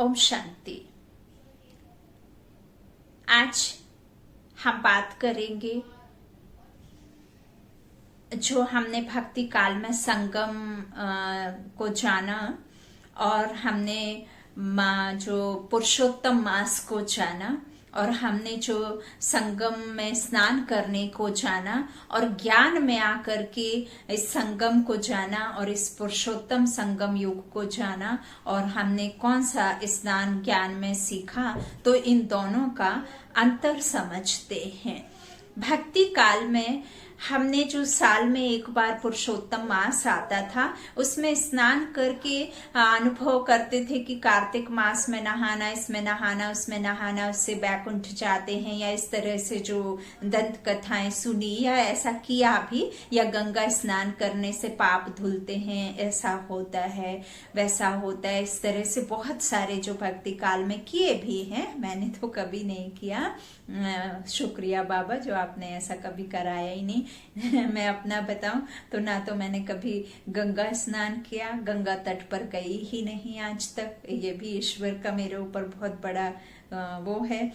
ओम शांति। आज हम बात करेंगे जो हमने भक्ति काल में संगम को जाना और हमने जो पुरुषोत्तम मास को जाना और हमने जो संगम में स्नान करने को जाना और ज्ञान में आकर के इस संगम को जाना और इस पुरुषोत्तम संगम युग को जाना और हमने कौन सा स्नान ज्ञान में सीखा, तो इन दोनों का अंतर समझते हैं। भक्ति काल में हमने जो साल में एक बार पुरुषोत्तम मास आता था, उसमें स्नान करके अनुभव करते थे कि कार्तिक मास में नहाना, इसमें नहाना, उसमें नहाना, उससे बैकुंठ जाते हैं, या इस तरह से जो दंत कथाएं सुनी या ऐसा किया भी, या गंगा स्नान करने से पाप धुलते हैं, ऐसा होता है, वैसा होता है। इस तरह से बहुत सारे जो भक्ति काल में किए भी हैं। मैंने तो कभी नहीं किया, शुक्रिया बाबा जो आपने ऐसा कभी कराया ही नहीं। मैं अपना बताऊं तो ना तो मैंने कभी गंगा स्नान किया, गंगा तट पर गई ही नहीं आज तक। ये भी ईश्वर का मेरे ऊपर बहुत बड़ा वो है।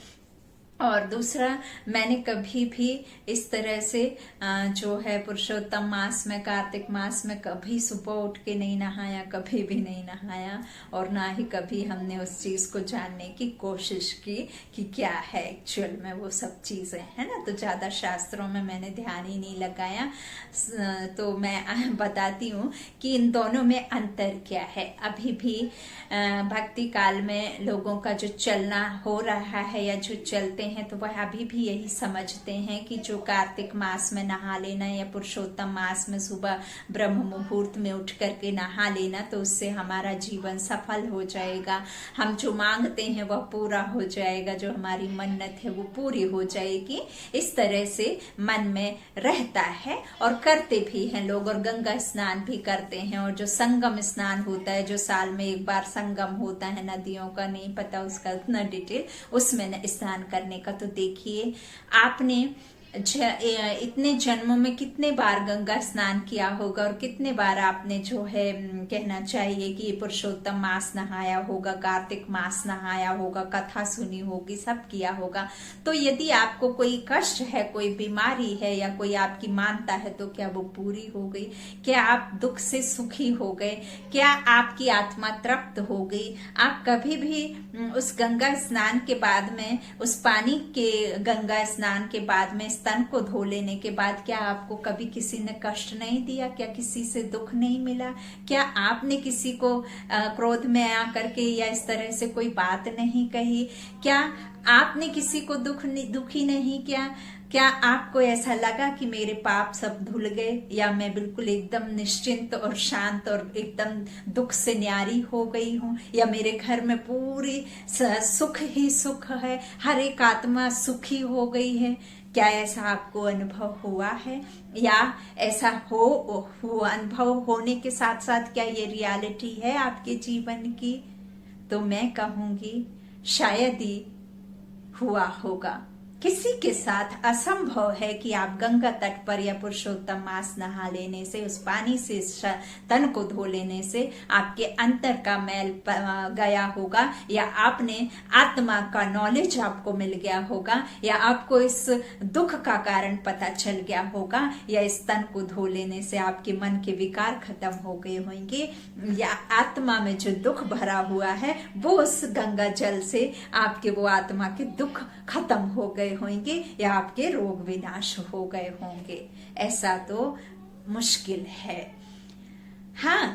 और दूसरा, मैंने कभी भी इस तरह से जो है पुरुषोत्तम मास में, कार्तिक मास में कभी सुबह उठ के नहीं नहाया, कभी भी नहीं नहाया, और ना ही कभी हमने उस चीज को जानने की कोशिश की कि क्या है एक्चुअल में वो सब चीजें, है ना। तो ज्यादा शास्त्रों में मैंने ध्यान ही नहीं लगाया। तो मैं बताती हूँ कि इन दोनों में अंतर क्या है। अभी भी भक्ति काल में लोगों का जो चलना हो रहा है या जो चलते हैं, तो वह अभी भी यही समझते हैं कि जो कार्तिक मास में नहा लेना या पुरुषोत्तम मास में सुबह ब्रह्म मुहूर्त में उठ करके नहा लेना, तो उससे हमारा जीवन सफल हो जाएगा, हम जो मांगते हैं वह पूरा हो जाएगा, जो हमारी मन्नत है वो पूरी हो जाएगी। इस तरह से मन में रहता है और करते भी हैं लोग, और गंगा स्नान भी करते हैं। और जो संगम स्नान होता है, जो साल में एक बार संगम होता है नदियों का, नहीं पता उसका उतना डिटेल, उसमें स्नान करने का, तो देखिए आपने इतने जन्मों में कितने बार गंगा स्नान किया होगा और कितने बार आपने जो है कहना चाहिए कि पुरुषोत्तम मास नहाया होगा, कार्तिक मास नहाया होगा, कथा सुनी होगी, सब किया होगा। तो यदि आपको कोई कष्ट है, कोई बीमारी है या कोई आपकी मानता है, तो क्या वो पूरी हो गई? क्या आप दुख से सुखी हो गए? क्या आपकी आत्मा तृप्त हो गई? आप कभी भी उस गंगा स्नान के बाद में, उस पानी के गंगा स्नान के बाद में, तन को धो लेने के बाद, क्या आपको कभी किसी ने कष्ट नहीं दिया? क्या किसी से दुख नहीं मिला? क्या आपने किसी को क्रोध में आकर के या इस तरह से कोई बात नहीं कही? क्या आपने किसी को दुखी नहीं किया? क्या आपको ऐसा लगा कि मेरे पाप सब धुल गए, या मैं बिल्कुल एकदम निश्चिंत और शांत और एकदम दुख से न्यारी हो गई हूँ, या मेरे घर में पूरी सुख ही सुख है, हर एक आत्मा सुखी हो गई है? क्या ऐसा आपको अनुभव हुआ है? या ऐसा हो अनुभव होने के साथ साथ क्या ये रियलिटी है आपके जीवन की? तो मैं कहूंगी शायद ही हुआ होगा। किसी के साथ असंभव है कि आप गंगा तट पर या पुरुषोत्तम मास नहा लेने से, उस पानी से तन को धो लेने से आपके अंतर का मैल गया होगा, या आपने आत्मा का नॉलेज आपको मिल गया होगा, या आपको इस दुख का कारण पता चल गया होगा, या इस तन को धो लेने से आपके मन के विकार खत्म हो गए होंगे, या आत्मा में जो दुख भरा हुआ है वो उस गंगा जल से आपके वो आत्मा के दुख खत्म हो गए होंगे, या आपके रोग विनाश हो गए होंगे। ऐसा तो मुश्किल है। हाँ,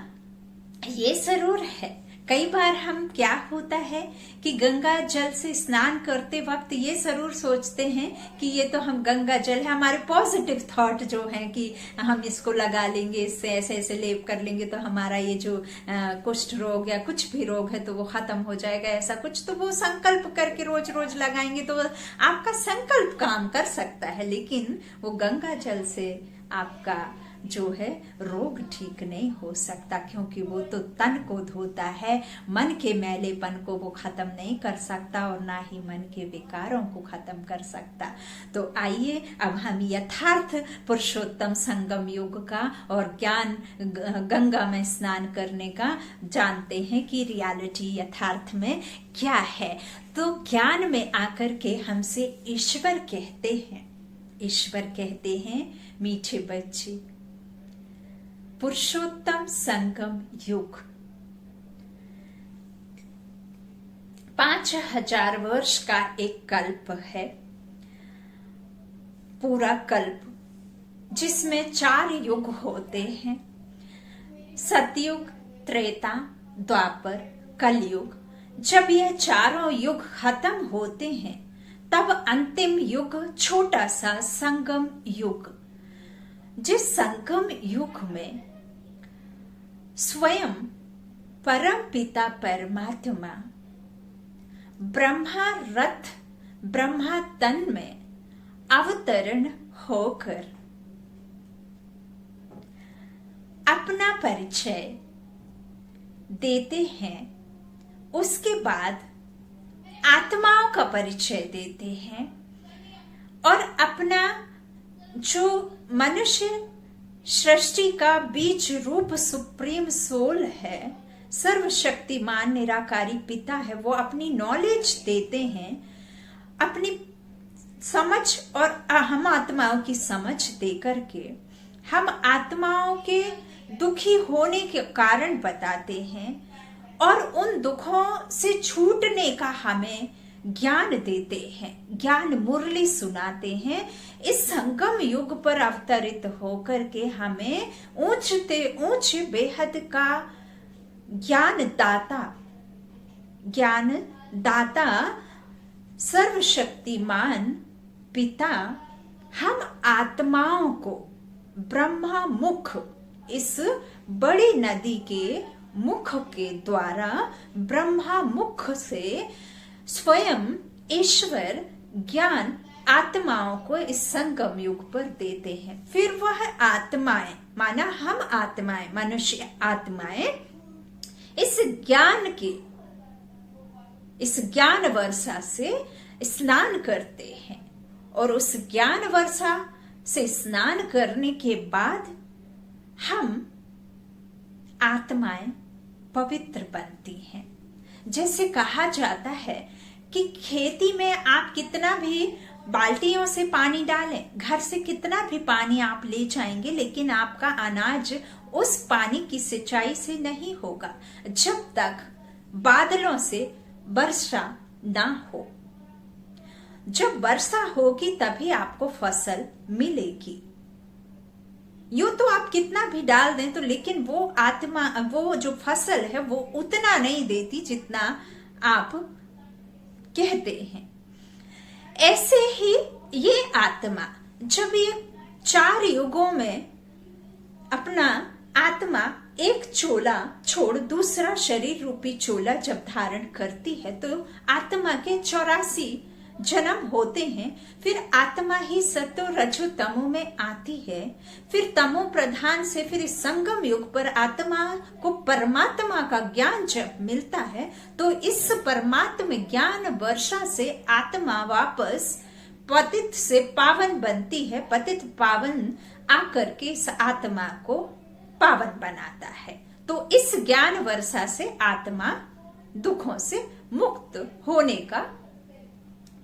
ये जरूर है। कई बार हम क्या होता है कि गंगा जल से स्नान करते वक्त ये जरूर सोचते हैं कि ये तो हम गंगा जल है, हमारे पॉजिटिव थॉट जो है कि हम इसको लगा लेंगे, इससे ऐसे ऐसे लेप कर लेंगे तो हमारा ये जो कुष्ठ रोग या कुछ भी रोग है तो वो खत्म हो जाएगा, ऐसा कुछ। तो वो संकल्प करके रोज रोज लगाएंगे तो आपका संकल्प काम कर सकता है, लेकिन वो गंगा जल से आपका जो है रोग ठीक नहीं हो सकता, क्योंकि वो तो तन को धोता है, मन के मैलेपन को वो खत्म नहीं कर सकता और ना ही मन के विकारों को खत्म कर सकता। तो आइए अब हम यथार्थ पुरुषोत्तम संगम युग का और ज्ञान गंगा में स्नान करने का जानते हैं कि रियलिटी यथार्थ में क्या है। तो ज्ञान में आकर के हमसे ईश्वर कहते हैं मीठे बच्चे, पुरुषोत्तम संगम युग 5000 वर्ष का एक कल्प है, पूरा कल्प जिसमें 4 युग होते हैं, सतयुग, त्रेता, द्वापर, कलयुग। जब यह चारों युग खत्म होते हैं तब अंतिम युग छोटा सा संगम युग, जिस संगम युग में स्वयं परम पिता परमात्मा ब्रह्मा रथ ब्रह्मा तन में अवतरण होकर अपना परिचय देते हैं। उसके बाद आत्माओं का परिचय देते हैं और अपना जो मनुष्य सृष्टि का बीज रूप सुप्रीम सोल है, सर्वशक्तिमान निराकारी पिता है, वो अपनी नॉलेज देते हैं, अपनी समझ और हम आत्माओं की समझ देकर के हम आत्माओं के दुखी होने के कारण बताते हैं और उन दुखों से छूटने का हमें ज्ञान देते हैं, ज्ञान मुरली सुनाते हैं। इस संगम युग पर अवतरित होकर के हमें ऊंचते ऊंच बेहद का ज्ञान दाता सर्वशक्तिमान पिता हम आत्माओं को ब्रह्मा मुख, इस बड़ी नदी के मुख के द्वारा ब्रह्मा मुख से स्वयं ईश्वर ज्ञान आत्माओं को इस संगम युग पर देते हैं। फिर वह आत्माएं, माना हम आत्माएं, मनुष्य आत्माएं इस ज्ञान वर्षा से स्नान करते हैं और उस ज्ञान वर्षा से स्नान करने के बाद हम आत्माएं पवित्र बनती हैं। जैसे कहा जाता है कि खेती में आप कितना भी बाल्टियों से पानी डालें, घर से कितना भी पानी आप ले जाएंगे, लेकिन आपका अनाज उस पानी की सिंचाई से नहीं होगा जब तक बादलों से वर्षा ना हो। जब वर्षा होगी तभी आपको फसल मिलेगी। यूं तो आप कितना भी डाल दें तो लेकिन वो जो फसल है वो उतना नहीं देती जितना आप कहते हैं। ऐसे ही ये आत्मा जब ये 4 युगों में अपना आत्मा एक चोला छोड़ दूसरा शरीर रूपी चोला जब धारण करती है तो आत्मा के 84 जन्म होते हैं। फिर आत्मा ही सतो रजो तमो में आती है। फिर तमो प्रधान से फिर इस संगम युग पर आत्मा को परमात्मा का ज्ञान जब मिलता है तो इस परमात्मा ज्ञान वर्षा से आत्मा वापस पतित से पावन बनती है। पतित पावन आकर के इस आत्मा को पावन बनाता है। तो इस ज्ञान वर्षा से आत्मा दुखों से मुक्त होने का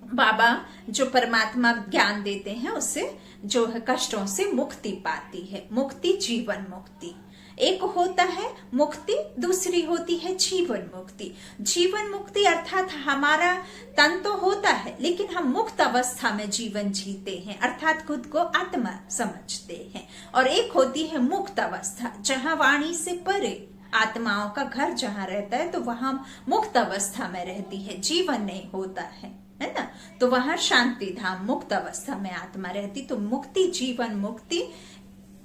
बाबा जो परमात्मा ज्ञान देते हैं उससे जो है कष्टों से मुक्ति पाती है। मुक्ति जीवन मुक्ति एक होता है मुक्ति, दूसरी होती है जीवन मुक्ति। जीवन मुक्ति अर्थात हमारा तन तो होता है लेकिन हम मुक्त अवस्था में जीवन जीते हैं, अर्थात खुद को आत्मा समझते हैं। और एक होती है मुक्त अवस्था जहाँ वाणी से परे आत्माओं का घर जहाँ रहता है तो वहां मुक्त अवस्था में रहती है, जीवन नहीं होता है ना। तो वहां शांति धाम मुक्त अवस्था में आत्मा रहती। तो मुक्ति जीवन मुक्ति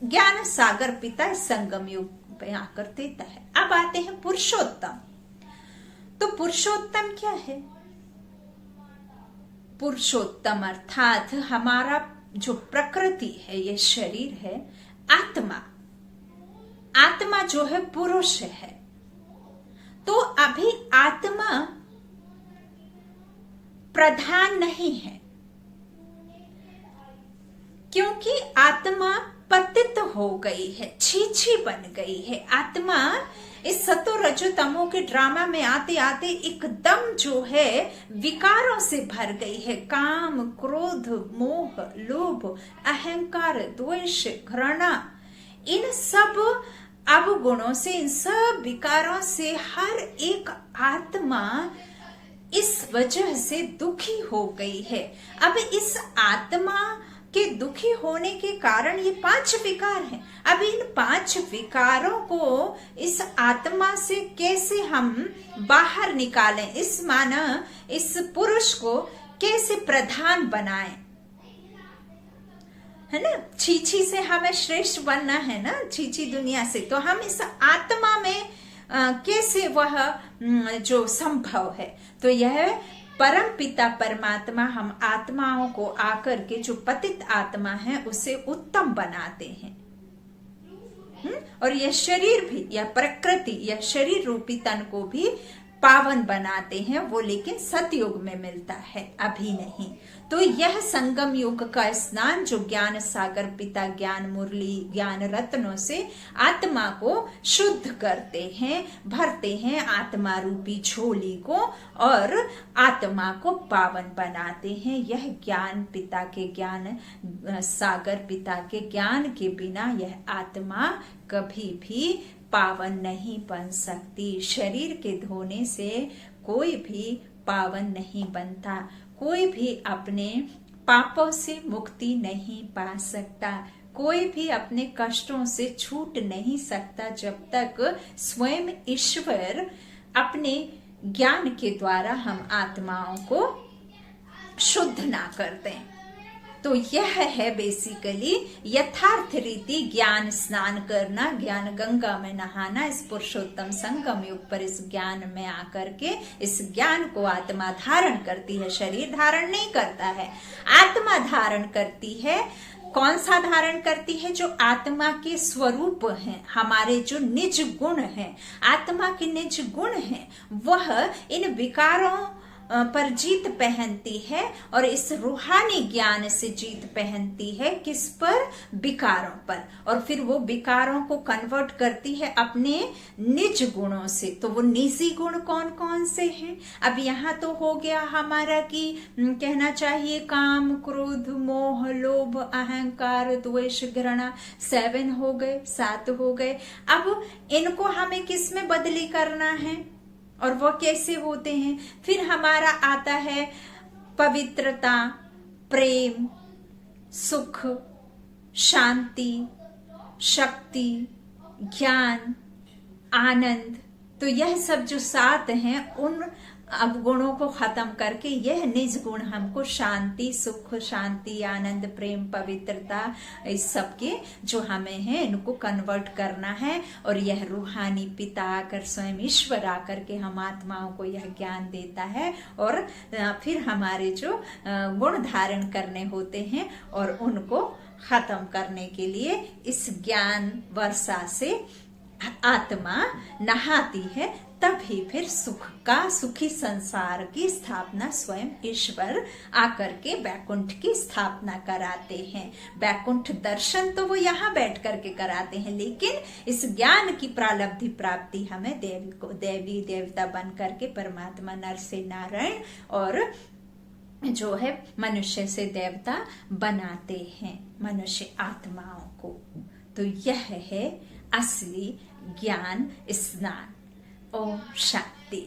ज्ञान सागर पिता संगम युग पे आकर देता है। अब आते हैं पुरुषोत्तम। तो पुरुषोत्तम क्या है? पुरुषोत्तम अर्थात हमारा जो प्रकृति है, ये शरीर है, आत्मा, आत्मा जो है पुरुष है। तो अभी आत्मा प्रधान नहीं है, क्योंकि आत्मा पतित हो गई है, छीछी बन गई है। आत्मा इस सतो रजो तमो के ड्रामा में आते आते एकदम जो है विकारों से भर गई है। काम, क्रोध, मोह, लोभ, अहंकार, द्वेष, घृणा, इन सब अवगुणों से, इन सब विकारों से हर एक आत्मा इस वजह से दुखी हो गई है। अब इस आत्मा के दुखी होने के कारण ये 5 विकार हैं। अब इन 5 विकारों को इस आत्मा से कैसे हम बाहर निकालें, इस माना इस पुरुष को कैसे प्रधान बनाएं, है ना। छीछी से हमें श्रेष्ठ बनना है ना, छीछी दुनिया से। तो हम इस आत्मा में कैसे वह जो संभव है, तो यह परम पिता परमात्मा हम आत्माओं को आकर के जो पतित आत्मा है उसे उत्तम बनाते हैं। और यह शरीर भी, यह प्रकृति, यह शरीर रूपी तन को भी पावन बनाते हैं। वो लेकिन सतयुग में मिलता है, अभी नहीं। तो यह संगम युग का स्नान जो ज्ञान सागर पिता ज्ञान मुरली ज्ञान रत्नों से आत्मा को शुद्ध करते हैं, भरते हैं आत्मा रूपी झोली को और आत्मा को पावन बनाते हैं। यह ज्ञान पिता के ज्ञान सागर पिता के ज्ञान के बिना यह आत्मा कभी भी पावन नहीं बन सकती। शरीर के धोने से कोई भी पावन नहीं बनता, कोई भी अपने पापों से मुक्ति नहीं पा सकता, कोई भी अपने कष्टों से छूट नहीं सकता जब तक स्वयं ईश्वर अपने ज्ञान के द्वारा हम आत्माओं को शुद्ध ना कर दें। तो यह है बेसिकली यथार्थ रीति ज्ञान स्नान करना, ज्ञान गंगा में नहाना। इस पुरुषोत्तम संगम युग पर इस ज्ञान में आकर के इस ज्ञान को आत्मा धारण करती है, शरीर धारण नहीं करता है, आत्मा धारण करती है। कौन सा धारण करती है? जो आत्मा के स्वरूप हैं, हमारे जो निज गुण हैं, आत्मा के निज गुण हैं, वह इन विकारों पर जीत पहनती है और इस रूहानी ज्ञान से जीत पहनती है। किस पर? विकारों पर। और फिर वो विकारों को कन्वर्ट करती है अपने निज गुणों से। तो वो निजी गुण कौन कौन से हैं? अब यहाँ तो हो गया हमारा कि कहना चाहिए काम, क्रोध, मोह, लोभ, अहंकार, द्वेष, घृणा 7 हो गए, 7 हो गए। अब इनको हमें किस में बदली करना है और वो कैसे होते हैं? फिर हमारा आता है पवित्रता, प्रेम, सुख, शांति, शक्ति, ज्ञान, आनंद। तो यह सब जो 7 हैं उन अवगुणों को खत्म करके यह निज गुण हमको शांति, सुख, शांति, आनंद, प्रेम, पवित्रता, इस सब के जो हमें है इनको कन्वर्ट करना है। और यह रूहानी पिता आकर, स्वयं ईश्वर आकर के हम आत्माओं को यह ज्ञान देता है। और फिर हमारे जो गुण धारण करने होते हैं और उनको खत्म करने के लिए इस ज्ञान वर्षा से आत्मा नहाती है। तभी फिर सुख का, सुखी संसार की स्थापना स्वयं ईश्वर आकर के वैकुंठ की स्थापना कराते हैं। वैकुंठ दर्शन तो वो यहाँ बैठ करके कराते हैं, लेकिन इस ज्ञान की प्रालब्धि प्राप्ति हमें देवी देवता बन करके परमात्मा नर से नारायण और जो है मनुष्य से देवता बनाते हैं मनुष्य आत्माओं को। तो यह है असली ज्ञान स्नान। ओम शांति।